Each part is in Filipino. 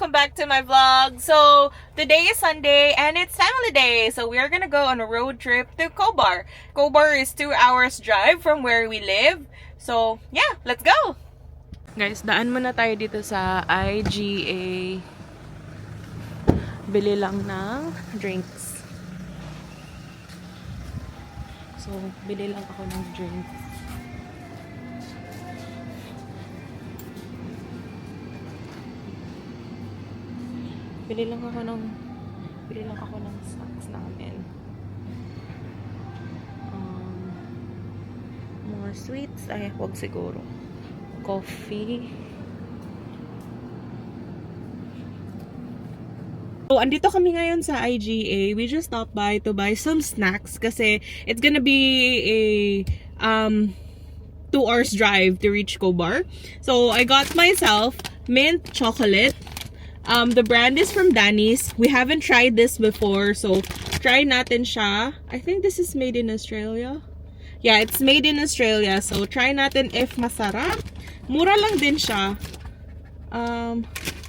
welcome back to my vlog. So today is Sunday and it's family day. So we are gonna go on a road trip to Cobar. Cobar is 2 hours drive from where we live. So yeah, let's go! Guys, daan muna tayo dito sa IGA. Bili lang ng drinks. So bili lang ako ng drinks. Bili lang ako ng snacks namin. Mga sweets. Ay, wag siguro. Coffee. So, andito kami ngayon sa IGA. We just stopped by to buy some snacks kasi it's gonna be a 2 hours drive to reach Cobar. So, I got myself mint chocolate. The brand is from Danny's. We haven't tried this before, so try natin siya. I think this is made in Australia. Yeah, it's made in Australia, so try natin if masarap. Mura lang din siya. $3?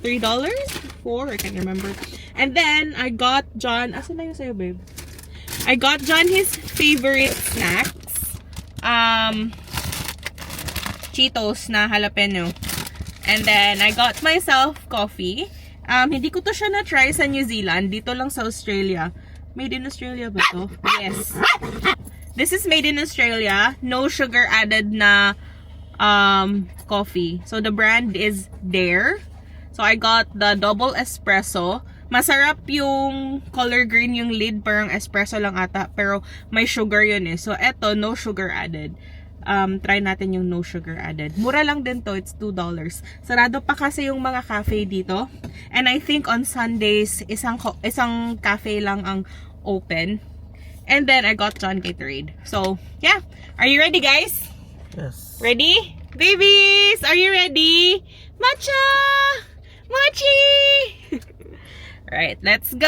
$4? I can't remember. And then, I got John... Asan na yung sa'yo, babe? I got John his favorite snacks. Cheetos na jalapeno. And then, I got myself coffee. Hindi ko to siya na-try sa New Zealand. Dito lang sa Australia. Made in Australia ba to? Yes. This is made in Australia. No sugar added na coffee. So, the brand is Dare. So, I got the double espresso. Masarap yung color green yung lid. Parang espresso lang ata. Pero may sugar yun eh. So, eto, no sugar added. Try natin yung no sugar added. Mura lang din to. It's $2. Sarado pa kasi yung mga cafe dito. And I think on Sundays, isang cafe lang ang open. And then, I got John Gatorade. So, yeah. Are you ready, guys? Yes. Ready? Babies, are you ready? Matcha! Mochi! Alright, let's go!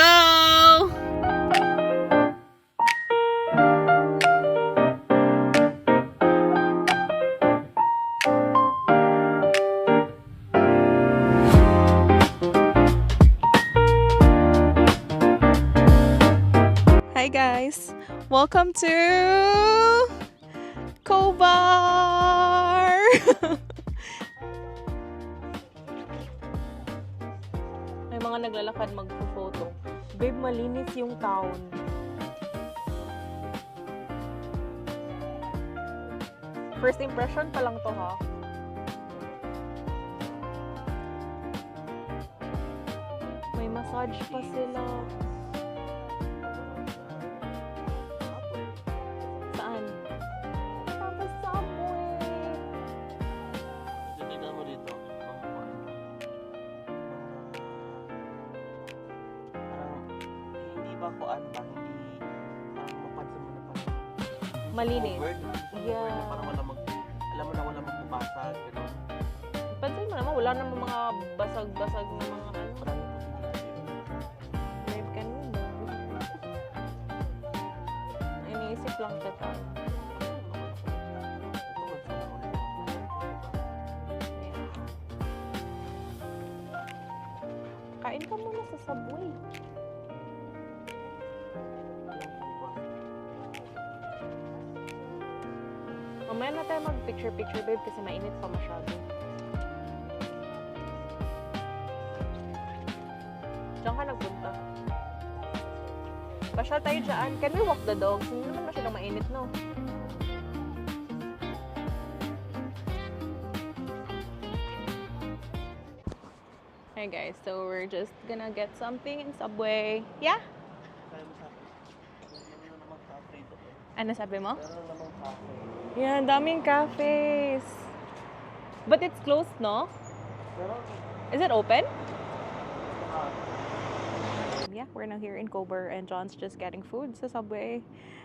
Hi guys! Welcome to Cobar! May mga naglalakad magpo-photo. Babe, malinis yung town. First impression pa lang to, ha? May massage pa sila. Saan? Tapos subway. Tignan mo dito. Parang hindi ba kuan ba? Hindi mapansin mo na parang Malinis. covered. Yeah. Parang alam mo na wala magbabasag. Gano'n. Pansin mo naman, wala namang mga basag-basag na mga ano. Parang Babe, ganun ba? Iniisip lang kita. Kain ka muna sa Subway. Mamaya na tayo mag-picture-picture, babe, kasi mainit pa masyado. Diyan ka nagpunta. Pasyal tayo dyan. Can we walk the dogs? Hindi naman masyadong mainit, no? Hey guys, so we're just gonna get something in Subway. Yeah? Ano sabi mo? Yeah, daming cafes. But it's closed, no? Is it open? Yeah, we're now here in Cobar and John's just getting food sa Subway.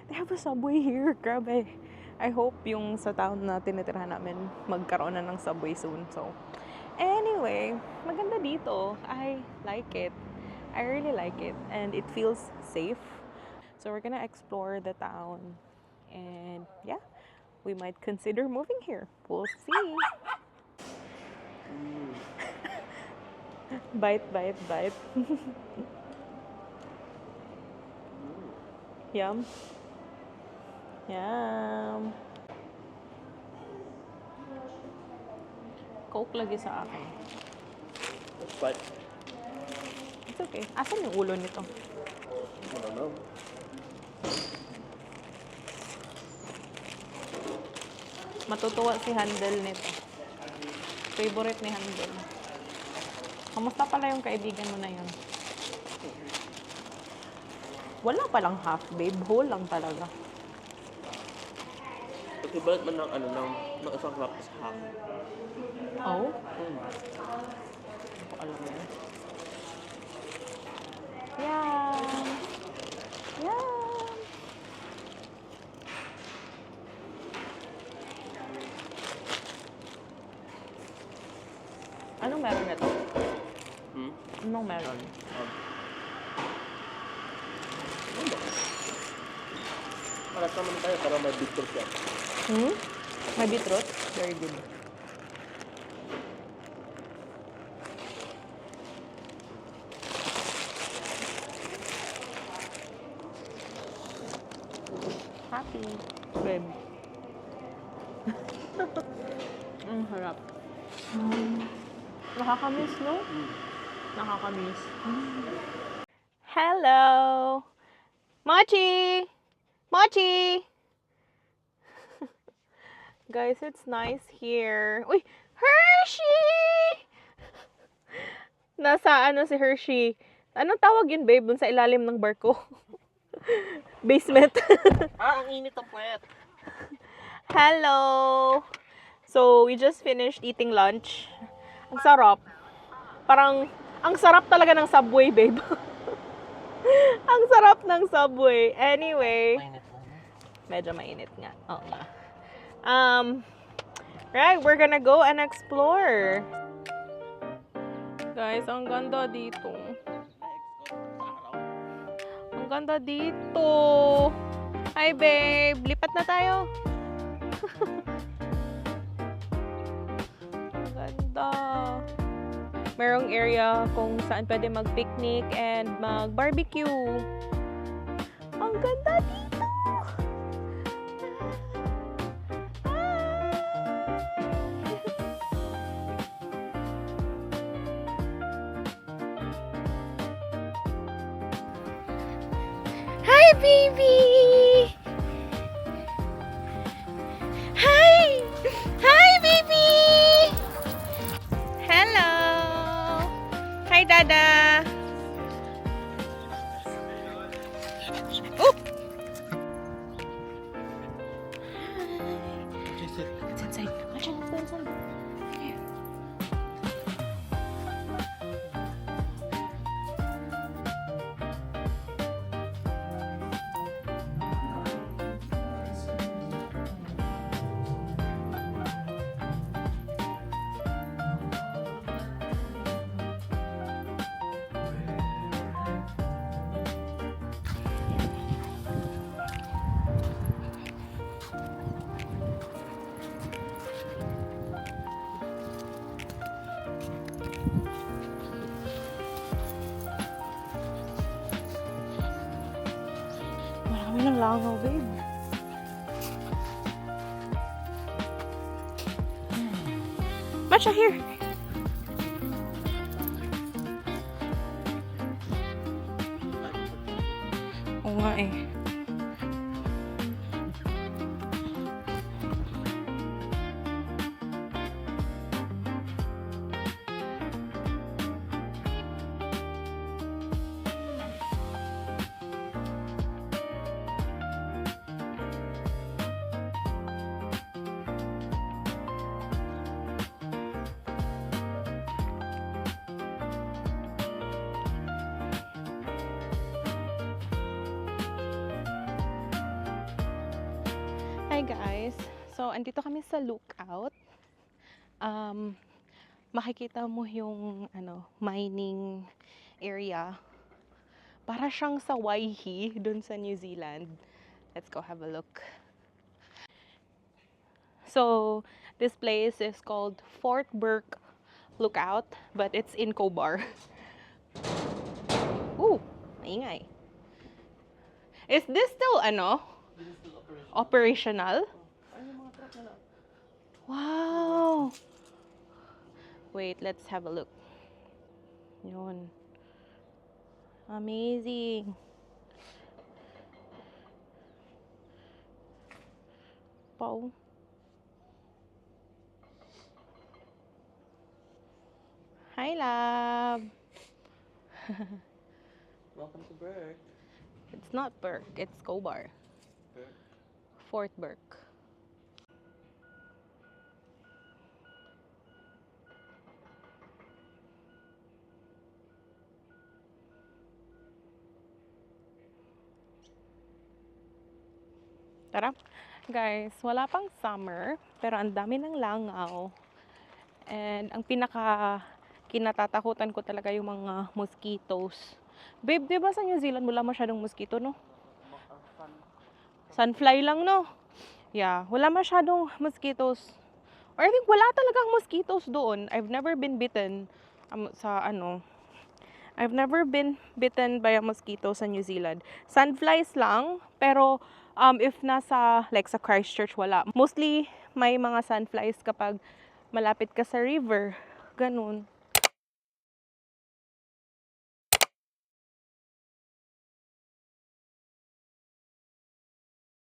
They have a Subway here. Grabe. I hope yung sa town na tinitirahan namin magkaroon na ng Subway soon. So, anyway, maganda dito. I like it. I really like it. And it feels safe. So, we're gonna explore the town. And, yeah, we might consider moving here. We'll see. Bite, bite, bite. Yum. Yum. Coke lagi sa akin. But, It's okay. Asan yung ulo nito? I don't know. Matutuwa si Handel nito. Favorite ni Handel. Kamusta pala yung kaibigan mo na yun? Wala palang half, babe. Whole lang talaga. Pagkibalat man ng ano, ng isang wrap sa hangin. Oh? Hmm. Alam mo yun. Yum! Yum! Anong meron nito? Hmm? Anong meron? Ano ba? Paras naman tayo, pero may big fruit yan. Hmm? May beetroot? Very good. Happy. Babe. Ang harap. Nakakamiss, no? Nakakamiss. Hello! Mochi! Mochi! Guys, it's nice here. Uy! Hershey! Nasa ano si Hershey? Anong tawag yun, babe? Dun sa ilalim ng barko. Basement. Ang init ang puwet. Hello! So, we just finished eating lunch. Ang sarap. Parang, ang sarap talaga ng Subway, babe. Ang sarap ng Subway. Anyway, Mainit mo. medyo mainit nga. Oo nga. Right, we're gonna go and explore. Guys, ang ganda dito. Ang ganda dito. Hi, babe. Lipat na tayo. Ang ganda. Merong area kung saan pwede mag-picnic and mag-barbecue. Ang ganda dito. Hi, baby! Hi! Hi, baby! Hello! Hi, Dada! Oh! It's inside. Watch out, it's inside. Here. Marami ng langaw, babe. Matcha, here. Oo nga eh. Hi guys. So, andito kami sa lookout. Makikita mo yung mining area. Para siyang sa Waihi dun sa New Zealand. Let's go have a look. So, this place is called Fort Burke lookout, but it's in Cobar. Ooh, maingay. Is this still, ano, This is still operational. operational? Ay, yung mga truck na lang. Wow! Wait, let's have a look. Yun. Amazing. Wow. Hi, love. Welcome to Berk. It's not Burke, it's Cobar. Berk. Fort Burke. Tara. Guys, wala pang summer, pero ang dami ng langaw. And ang pinaka kinatatakutan ko talaga yung mga mosquitoes. Babe, di ba sa New Zealand wala masyadong mosquito, no? Sunfly lang, no? Yeah, wala masyadong mosquitoes. Or I think wala talagang mosquitoes doon. I've never been bitten I've never been bitten by a mosquito sa New Zealand. Sandflies lang, pero if nasa, like sa Christchurch, wala. Mostly, may mga sandflies kapag malapit ka sa river. Ganun.